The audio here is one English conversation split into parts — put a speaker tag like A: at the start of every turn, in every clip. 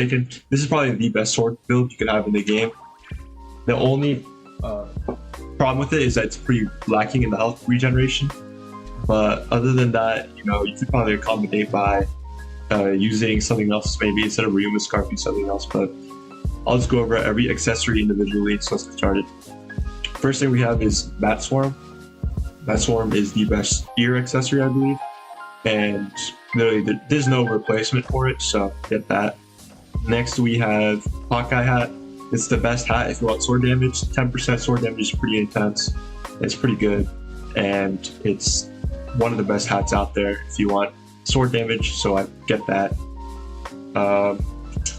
A: taken. This is probably the best sword build you could have in the game. The only problem with it is that it's pretty lacking in the health regeneration. But other than that, you know, you could probably accommodate by using something else, maybe instead of Ryuma's Scarf, use something else. But I'll just go over every accessory individually, so let's get started. First thing we have is Bat Swarm. Bat Swarm is the best ear accessory, I believe. And literally, there's no replacement for it, so get that. Next, we have Hawkeye Hat. It's the best hat if you want sword damage. 10% sword damage is pretty intense. It's pretty good, and it's one of the best hats out there if you want sword damage, so I get that.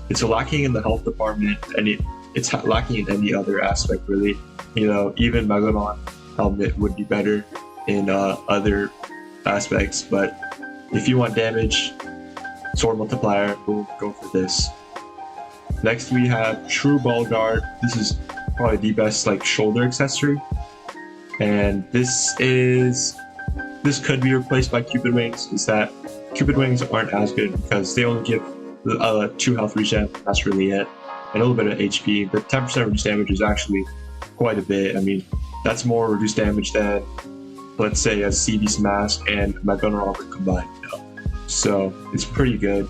A: It's lacking in the health department, and it's lacking in any other aspect, really. You know, even Megalon helmet would be better in other aspects, but if you want damage, sword multiplier, we'll go for this. Next we have True Ball Guard. This is probably the best like shoulder accessory, and this could be replaced by Cupid Wings. Is that Cupid Wings aren't as good because they only give 2 health regen. That's really it, and a little bit of HP. But 10% reduced damage is actually quite a bit. I mean, that's more reduced damage than, let's say, a sea beast mask and Megalon armor combined. You know? So it's pretty good.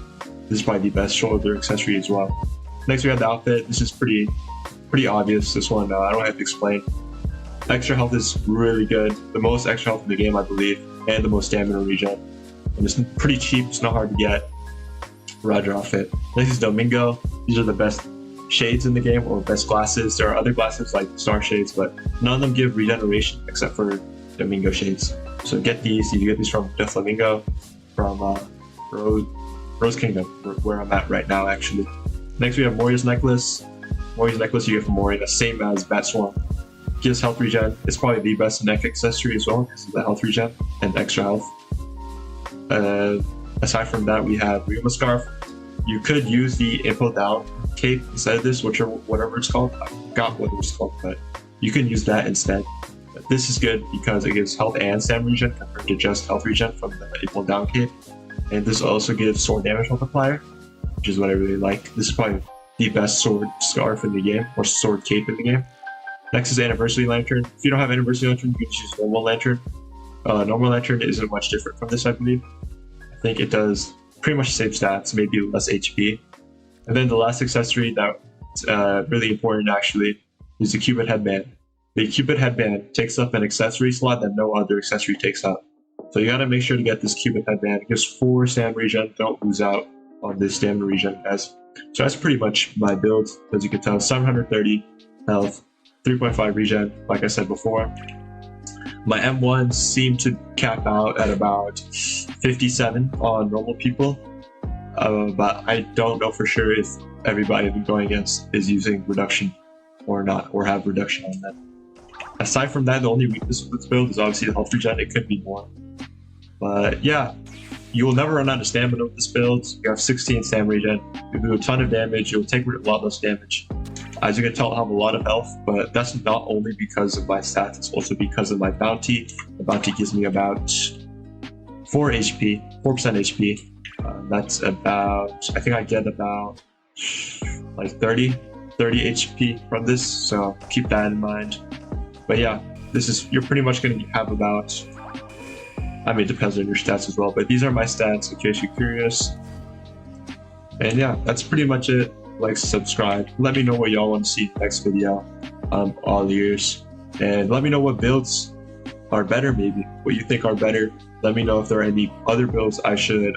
A: This is probably the best shoulder accessory as well. Next we have the outfit. This is pretty obvious. This one I don't have to explain. Extra health is really good. The most extra health in the game, I believe, and the most stamina regen. And it's pretty cheap. It's not hard to get. Roger outfit. Next is Domingo. These are the best shades in the game, or best glasses. There are other glasses like Star Shades, but none of them give regeneration except for Domingo shades. So get these. You get these from Doflamingo, from Rose Kingdom, where I'm at right now, actually. Next we have Moria's Necklace. Moria's Necklace you get from Moria, the same as Bat Swarm. Gives health regen. It's probably the best neck accessory as well because of the health regen and extra health. Aside from that, we have Ryuma Scarf. You could use the Impel Down cape instead of this, whatever it's called. I forgot what it was called, but you can use that instead. But this is good because it gives health and stamina regen compared to just health regen from the Impel Down cape. And this also gives sword damage multiplier, which is what I really like. This is probably the best sword scarf in the game, or sword cape in the game. Next is Anniversary Lantern. If you don't have Anniversary Lantern, you can just use Normal Lantern. Normal Lantern isn't much different from this, I believe. I think it does pretty much the same stats, maybe less HP. And then the last accessory that's really important, actually, is the Cupid Headband. The Cupid Headband takes up an accessory slot that no other accessory takes up. So you gotta make sure to get this Cupid Headband. It gives 4 stamina regen. Don't lose out on this stamina regen, guys. So that's pretty much my build. As you can tell, 730 health, 3.5 regen, like I said before. My M1s seem to cap out at about 57 on normal people, but I don't know for sure if everybody I've been going against is using reduction or not, or have reduction on them. Aside from that, the only weakness of this build is obviously the health regen. It could be more. But yeah, you will never run out of stamina with this build. You have 16 stamina regen. You do a ton of damage. You'll take a lot less damage. As you can tell, I have a lot of health, but that's not only because of my stats, it's also because of my bounty. The bounty gives me about 4 HP, 4% HP. That's about, I think I get about like 30 HP from this, so keep that in mind. But yeah, you're pretty much going to have about, I mean, it depends on your stats as well, but these are my stats in case you're curious. And yeah, that's pretty much it. Like, subscribe. Let me know what y'all want to see in the next video. All ears. And let me know what builds are better, maybe. What you think are better. Let me know if there are any other builds I should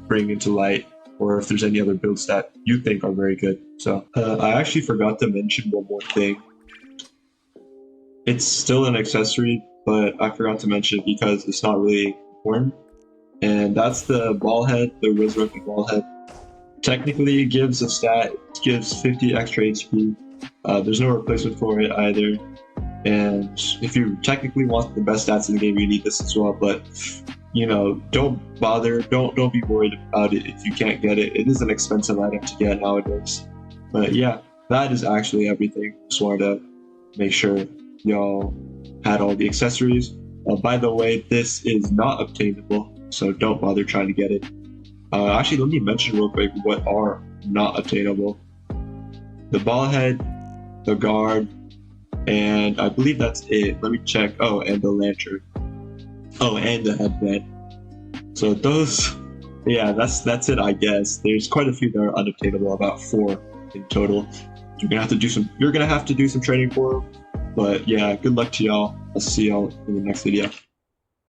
A: bring into light, or if there's any other builds that you think are very good. So, I actually forgot to mention one more thing. It's still an accessory, but I forgot to mention it because it's not really important. And that's the ball head, the resurrected ball head. Technically, it gives a stat, it gives 50 extra HP. There's no replacement for it either. And if you technically want the best stats in the game, you need this as well. But, you know, don't bother, don't be worried about it if you can't get it. It is an expensive item to get nowadays. But yeah, that is actually everything. Just wanted to make sure y'all had all the accessories. By the way, this is not obtainable, so don't bother trying to get it. Actually, let me mention real quick what are not obtainable. The ball head, the guard, and I believe that's it. Let me check. Oh, and the lantern. Oh, and the headband. So those, yeah, that's it, I guess. There's quite a few that are unobtainable, about 4 in total. You're gonna have to do some training for them. But yeah, good luck to y'all. I'll see y'all in the next video.